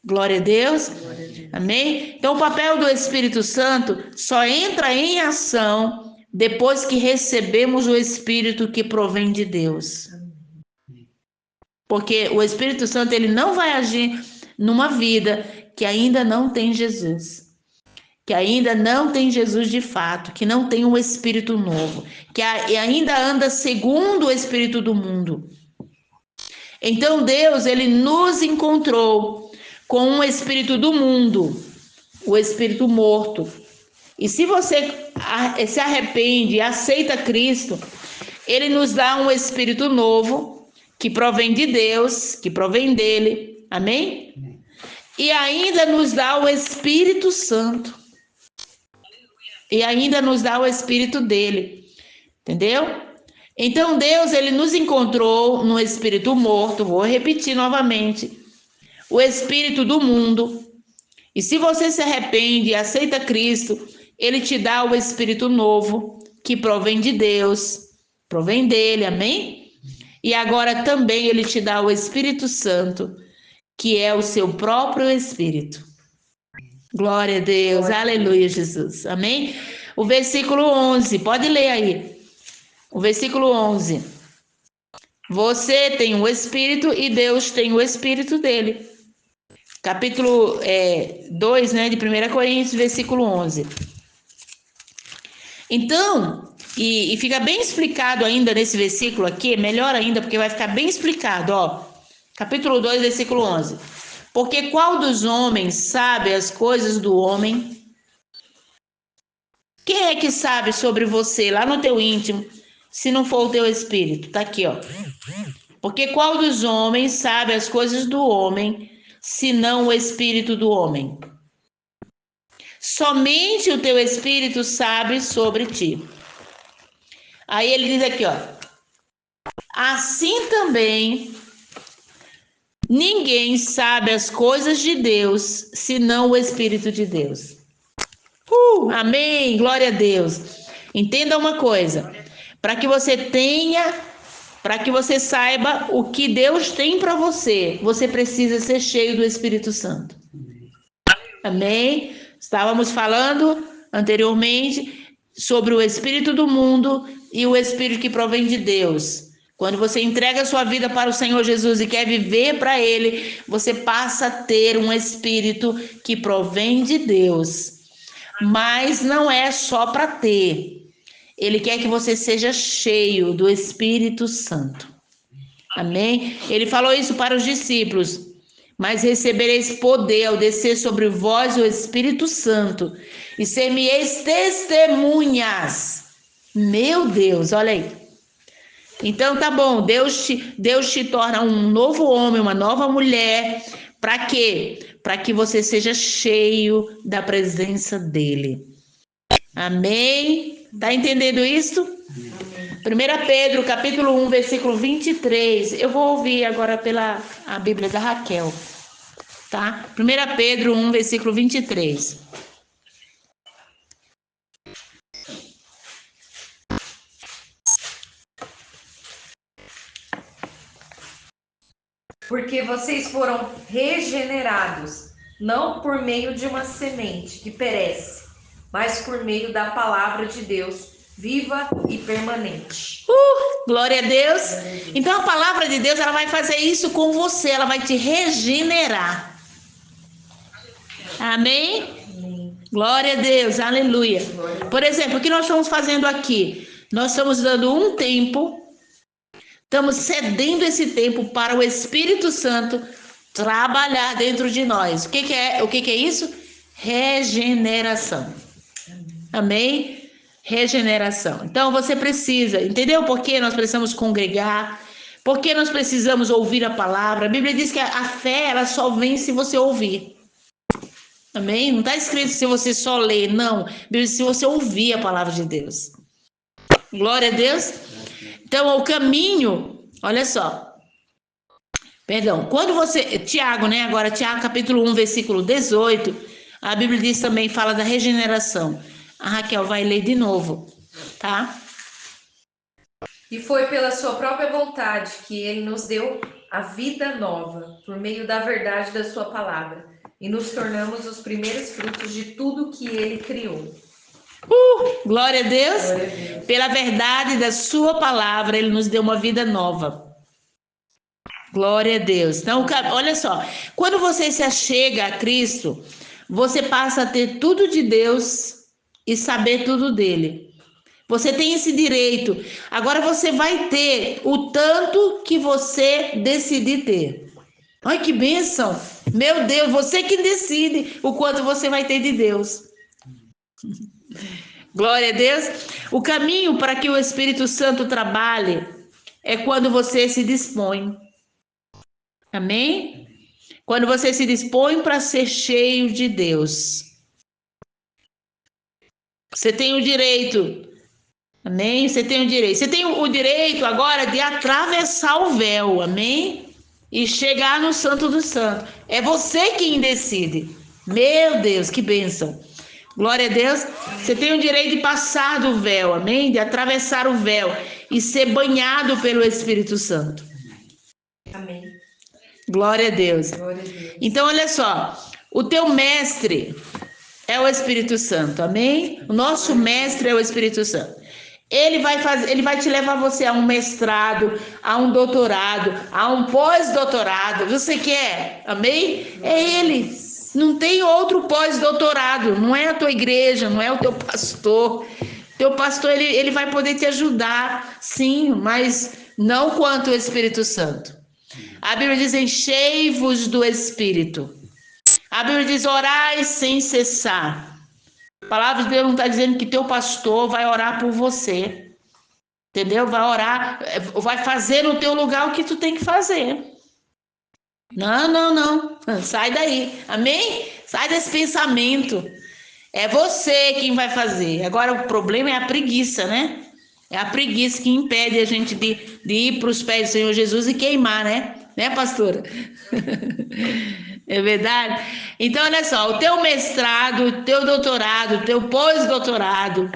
Speaker 1: Glória a Deus. Amém? Então, o papel do Espírito Santo só entra em ação depois que recebemos o Espírito que provém de Deus. Porque o Espírito Santo ele não vai agir numa vida que ainda não tem Jesus. Que ainda não tem Jesus de fato, que não tem um Espírito novo, que ainda anda segundo o Espírito do mundo. Então, Deus, ele nos encontrou com um espírito do mundo, o espírito morto. E se você se arrepende e aceita Cristo, ele nos dá um espírito novo, que provém de Deus, que provém dele. Amém? E ainda nos dá o Espírito Santo. E ainda nos dá o Espírito dele. Entendeu? Então, Deus, ele nos encontrou no espírito morto. Vou repetir novamente. O espírito do mundo. E se você se arrepende e aceita Cristo, ele te dá o espírito novo, que provém de Deus, provém dele, amém? E agora também ele te dá o Espírito Santo, que é o seu próprio espírito. Glória a Deus, aleluia, Jesus, amém? O versículo 11, pode ler aí. O versículo 11. Você tem o Espírito e Deus tem o Espírito dele. Capítulo 2, né, de 1 Coríntios, versículo 11. Então, e fica bem explicado ainda nesse versículo aqui, melhor ainda, porque vai ficar bem explicado, ó. Capítulo 2, versículo 11. Porque qual dos homens sabe as coisas do homem? Quem é que sabe sobre você, lá no teu íntimo, se não for o teu espírito? Tá aqui, ó. Porque qual dos homens sabe as coisas do homem, senão o espírito do homem? Somente o teu espírito sabe sobre ti. Aí ele diz aqui, ó. Assim também, ninguém sabe as coisas de Deus, senão o Espírito de Deus. Amém, glória a Deus. Entenda uma coisa, para que você saiba o que Deus tem para você, você precisa ser cheio do Espírito Santo. Amém? Estávamos falando anteriormente sobre o espírito do mundo e o espírito que provém de Deus. Quando você entrega a sua vida para o Senhor Jesus e quer viver para Ele, você passa a ter um espírito que provém de Deus. Mas não é só para ter. Ele quer que você seja cheio do Espírito Santo. Amém? Ele falou isso para os discípulos. Mas recebereis poder ao descer sobre vós o Espírito Santo e ser-me-eis testemunhas. Meu Deus, olha aí. Então tá bom, Deus te torna um novo homem, uma nova mulher. Para quê? Para que você seja cheio da presença dele. Amém? Tá entendendo isso? 1 Pedro, capítulo 1, versículo 23. Eu vou ouvir agora a Bíblia da Raquel. Tá? 1 Pedro 1, versículo 23.
Speaker 2: Porque vocês foram regenerados, não por meio de uma semente que perece, mas por meio da palavra de Deus, viva e permanente.
Speaker 1: Glória a Deus. Então a palavra de Deus, ela vai fazer isso com você, ela vai te regenerar. Amém?
Speaker 2: Amém.
Speaker 1: Glória a Deus, aleluia. Por exemplo, o que nós estamos fazendo aqui? Nós estamos dando um tempo, estamos cedendo esse tempo para o Espírito Santo trabalhar dentro de nós. O que é isso? Regeneração. Amém? Regeneração. Então você precisa, entendeu por que nós precisamos congregar? Por que nós precisamos ouvir a palavra? A Bíblia diz que a fé, ela só vem se você ouvir. Amém? Não está escrito se você só ler, não. A Bíblia diz se você ouvir a palavra de Deus. Glória a Deus. Então, o caminho, olha só. Perdão, quando você, Tiago, né? Agora, Tiago capítulo 1, versículo 18, a Bíblia diz também, fala da regeneração. A Raquel vai ler de novo, tá?
Speaker 2: E foi pela sua própria vontade que ele nos deu a vida nova, por meio da verdade da sua palavra, e nos tornamos os primeiros frutos de tudo que ele criou.
Speaker 1: Glória a Deus.
Speaker 2: Glória a Deus.
Speaker 1: Pela verdade da sua palavra, ele nos deu uma vida nova. Glória a Deus. Então, olha só, quando você se achega a Cristo, você passa a ter tudo de Deus e saber tudo dele. Você tem esse direito. Agora você vai ter o tanto que você decidir ter. Ai, que bênção! Meu Deus, você que decide o quanto você vai ter de Deus. Glória a Deus. O caminho para que o Espírito Santo trabalhe é quando você se dispõe. Amém? Quando você se dispõe para ser cheio de Deus. Você tem o direito. Amém? Você tem o direito. Você tem o direito agora de atravessar o véu. Amém? E chegar no Santo dos Santos. É você quem decide. Meu Deus, que bênção. Glória a Deus. Você tem o direito de passar do véu. Amém? De atravessar o véu e ser banhado pelo Espírito Santo.
Speaker 2: Amém.
Speaker 1: Glória a Deus.
Speaker 2: Glória a Deus.
Speaker 1: Então, olha só. O teu mestre é o Espírito Santo. Amém? O nosso mestre é o Espírito Santo. Ele vai te levar você a um mestrado, a um doutorado, a um pós-doutorado. Você quer? Amém? É ele. Não tem outro pós-doutorado. Não é a tua igreja, não é o teu pastor. Teu pastor, ele vai poder te ajudar, sim, mas não quanto o Espírito Santo. A Bíblia diz, enchei-vos do Espírito. A Bíblia diz, orai sem cessar. A palavra de Deus não está dizendo que teu pastor vai orar por você. Entendeu? Vai orar, vai fazer no teu lugar o que tu tem que fazer. Não. Sai daí. Amém? Sai desse pensamento. É você quem vai fazer. Agora o problema é a preguiça, né? É a preguiça que impede a gente de ir para os pés do Senhor Jesus e queimar, né? Né, pastora? É verdade? Então, olha só, o teu mestrado, o teu doutorado, o teu pós-doutorado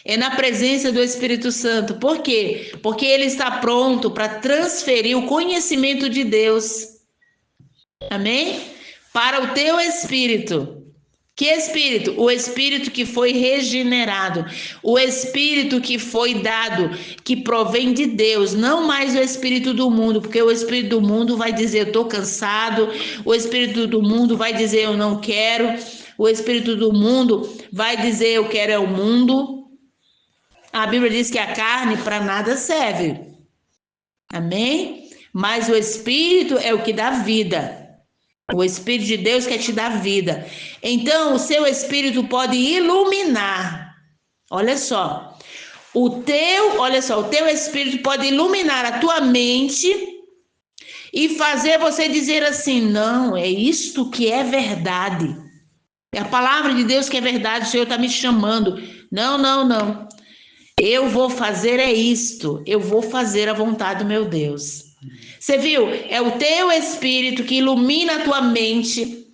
Speaker 1: é na presença do Espírito Santo. Por quê? Porque ele está pronto para transferir o conhecimento de Deus. Amém? Para o teu espírito. Que espírito? O espírito que foi regenerado, o espírito que foi dado, que provém de Deus, não mais o espírito do mundo, porque o espírito do mundo vai dizer eu estou cansado, o espírito do mundo vai dizer eu não quero, o espírito do mundo vai dizer eu quero é o mundo. A Bíblia diz que a carne para nada serve, amém? Mas o espírito é o que dá vida. O Espírito de Deus quer te dar vida. Então, o seu Espírito pode iluminar. Olha só. O teu Espírito pode iluminar a tua mente e fazer você dizer assim, não, é isto que é verdade. É a palavra de Deus que é verdade, o Senhor está me chamando. Não. Eu vou fazer é isto. Eu vou fazer a vontade do meu Deus. Você viu? É o teu Espírito que ilumina a tua mente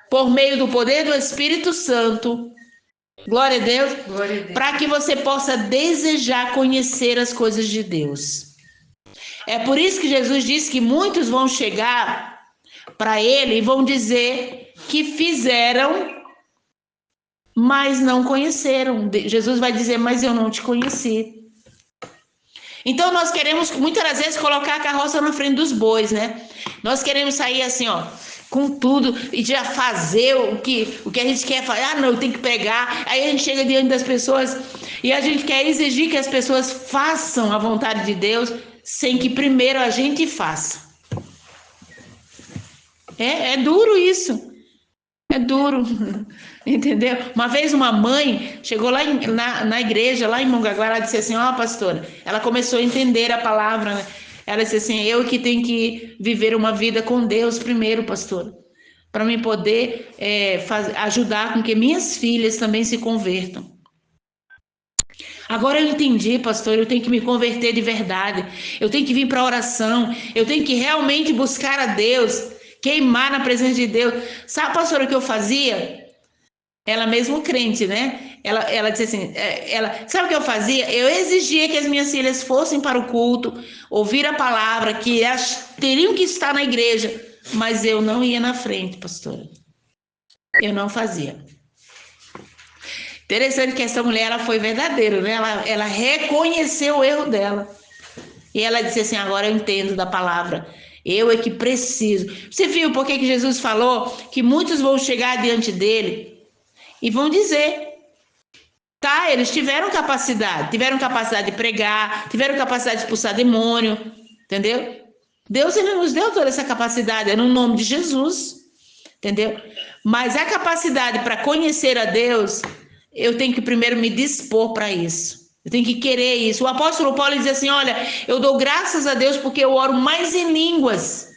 Speaker 1: por meio do poder do Espírito Santo. Glória a Deus. Para que você possa desejar conhecer as coisas de Deus. É por isso que Jesus disse que muitos vão chegar para ele e vão dizer que fizeram, mas não conheceram. Jesus vai dizer, mas eu não te conheci. Então nós queremos muitas das vezes colocar a carroça na frente dos bois, né? Nós queremos sair assim, ó, com tudo e já fazer o que a gente quer fazer. Ah, não, tem que pregar. Aí a gente chega diante das pessoas e a gente quer exigir que as pessoas façam a vontade de Deus sem que primeiro a gente faça. É duro isso. É duro, entendeu? Uma vez uma mãe chegou lá na igreja, lá em Mongaguá, ela disse assim, ó, pastora, ela começou a entender a palavra, né? Ela disse assim, eu que tenho que viver uma vida com Deus primeiro, pastora, para mim poder ajudar com que minhas filhas também se convertam. Agora eu entendi, pastor, eu tenho que me converter de verdade, eu tenho que vir para a oração, eu tenho que realmente buscar a Deus, queimar na presença de Deus. Sabe, pastora, o que eu fazia? Ela mesmo crente, né? Ela disse assim, sabe o que eu fazia? Eu exigia que as minhas filhas fossem para o culto, ouvir a palavra, que elas teriam que estar na igreja, mas eu não ia na frente, pastora. Eu não fazia. Interessante que essa mulher, ela foi verdadeira, né? Ela reconheceu o erro dela. E ela disse assim, agora eu entendo da palavra. Eu é que preciso. Você viu por que Jesus falou que muitos vão chegar diante dele e vão dizer, tá, eles tiveram capacidade de pregar, tiveram capacidade de expulsar demônio, entendeu? Deus, ele nos deu toda essa capacidade, é no nome de Jesus, entendeu? Mas a capacidade para conhecer a Deus, eu tenho que primeiro me dispor para isso. Eu tenho que querer isso. O apóstolo Paulo diz assim, olha, eu dou graças a Deus porque eu oro mais em línguas.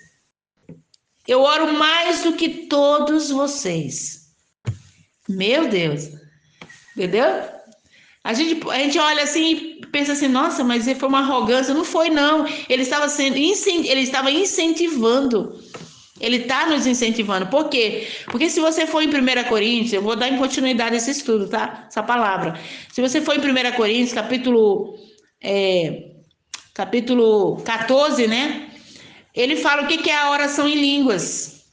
Speaker 1: Eu oro mais do que todos vocês. Meu Deus. Entendeu? A gente olha assim e pensa assim, nossa, mas foi uma arrogância. Não foi, não. Ele estava incentivando. Ele está nos incentivando. Por quê? Porque se você for em 1 Coríntios, eu vou dar em continuidade esse estudo, tá? Essa palavra. Se você for em 1 Coríntios, capítulo 14, né? Ele fala o que é a oração em línguas.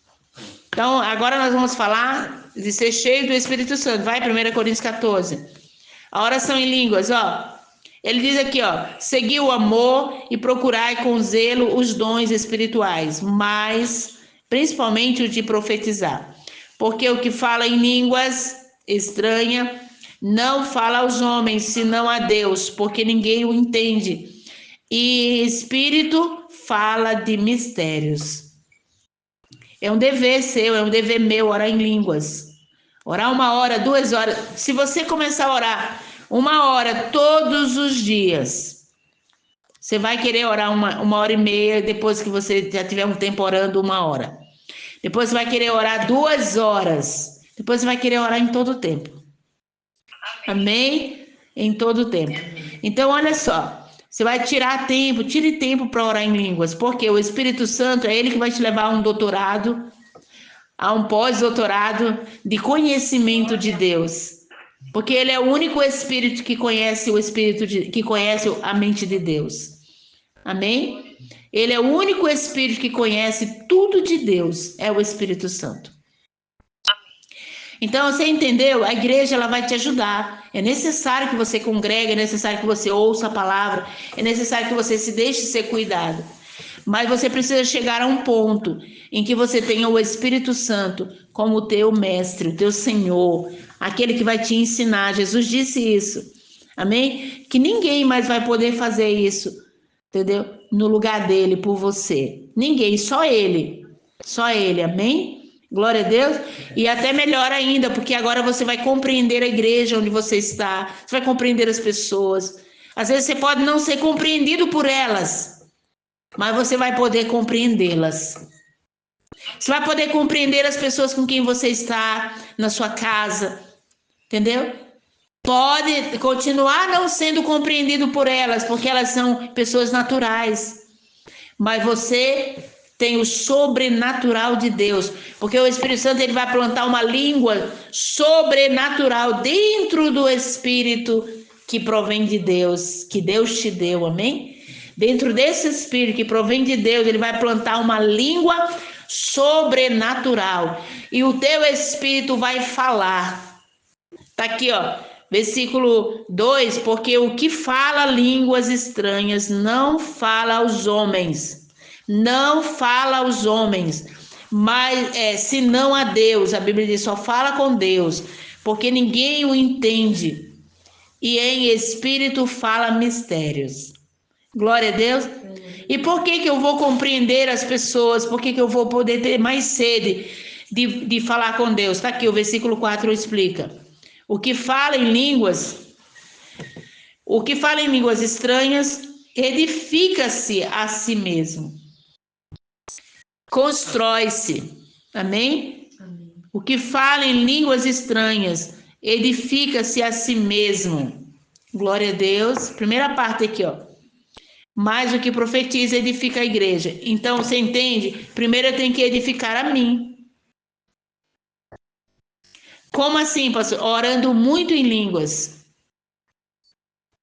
Speaker 1: Então, agora nós vamos falar de ser cheio do Espírito Santo. Vai, 1 Coríntios 14. A oração em línguas, ó. Ele diz aqui, ó. Segui o amor e procurai com zelo os dons espirituais, mas principalmente o de profetizar. Porque o que fala em línguas estranha não fala aos homens, senão a Deus, porque ninguém o entende. E espírito fala de mistérios. É um dever seu, é um dever meu orar em línguas. Orar 1 hora, 2 horas. Se você começar a orar 1 hora todos os dias, você vai querer orar uma hora e meia depois que você já tiver um tempo orando 1 hora. Depois você vai querer orar 2 horas. Depois você vai querer orar em todo o tempo. Amém? Em todo o tempo. Então, olha só. Você vai tirar tempo, tire tempo para orar em línguas, porque o Espírito Santo é ele que vai te levar a um doutorado, a um pós-doutorado de conhecimento de Deus. Porque ele é o único Espírito que conhece que conhece a mente de Deus. Amém? Ele é o único Espírito que conhece tudo de Deus, é o Espírito Santo. Então, você entendeu? A igreja ela vai te ajudar. É necessário que você congregue, é necessário que você ouça a palavra, é necessário que você se deixe ser cuidado. Mas você precisa chegar a um ponto em que você tenha o Espírito Santo como o teu mestre, o teu Senhor, aquele que vai te ensinar. Jesus disse isso. Amém? Que ninguém mais vai poder fazer isso, entendeu? No lugar dele, por você. Ninguém, só ele. Só ele, amém? Glória a Deus. E até melhor ainda, porque agora você vai compreender a igreja onde você está. Você vai compreender as pessoas. Às vezes você pode não ser compreendido por elas, mas você vai poder compreendê-las. Você vai poder compreender as pessoas com quem você está na sua casa. Entendeu? Pode continuar não sendo compreendido por elas, porque elas são pessoas naturais. Mas você tem o sobrenatural de Deus, porque o Espírito Santo ele vai plantar uma língua sobrenatural dentro do Espírito que provém de Deus, que Deus te deu, amém? Dentro desse Espírito que provém de Deus, ele vai plantar uma língua sobrenatural, e o teu Espírito vai falar. Tá aqui, ó, versículo 2, porque o que fala línguas estranhas não fala aos homens, mas senão a Deus. A Bíblia diz, só fala com Deus, porque ninguém o entende, e em espírito fala mistérios. Glória a Deus. E por que eu vou compreender as pessoas? Por que eu vou poder ter mais sede de falar com Deus. Está aqui, o versículo 4 explica. O que fala em línguas estranhas edifica-se a si mesmo. Constrói-se. Amém?
Speaker 2: Amém.
Speaker 1: O que fala em línguas estranhas edifica-se a si mesmo. Glória a Deus. Primeira parte aqui, ó. Mas o que profetiza edifica a igreja. Então, você entende? Primeiro eu tenho que edificar a mim. Como assim, pastor? Orando muito em línguas.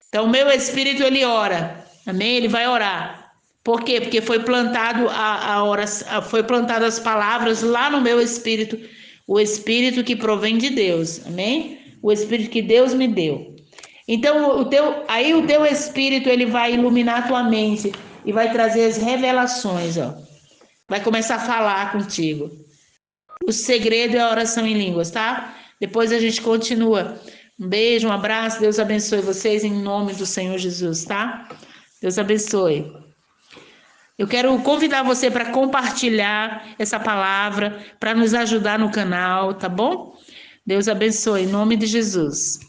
Speaker 1: Então, o meu espírito, ele ora. Amém? Ele vai orar. Por quê? Porque foi plantado foi plantado as palavras lá no meu espírito. O espírito que provém de Deus. Amém? O espírito que Deus me deu. Então, o teu espírito, ele vai iluminar a tua mente e vai trazer as revelações, ó. Vai começar a falar contigo. O segredo é a oração em línguas, tá? Depois a gente continua. Um beijo, um abraço, Deus abençoe vocês em nome do Senhor Jesus, tá? Deus abençoe. Eu quero convidar você para compartilhar essa palavra, para nos ajudar no canal, tá bom? Deus abençoe, em nome de Jesus.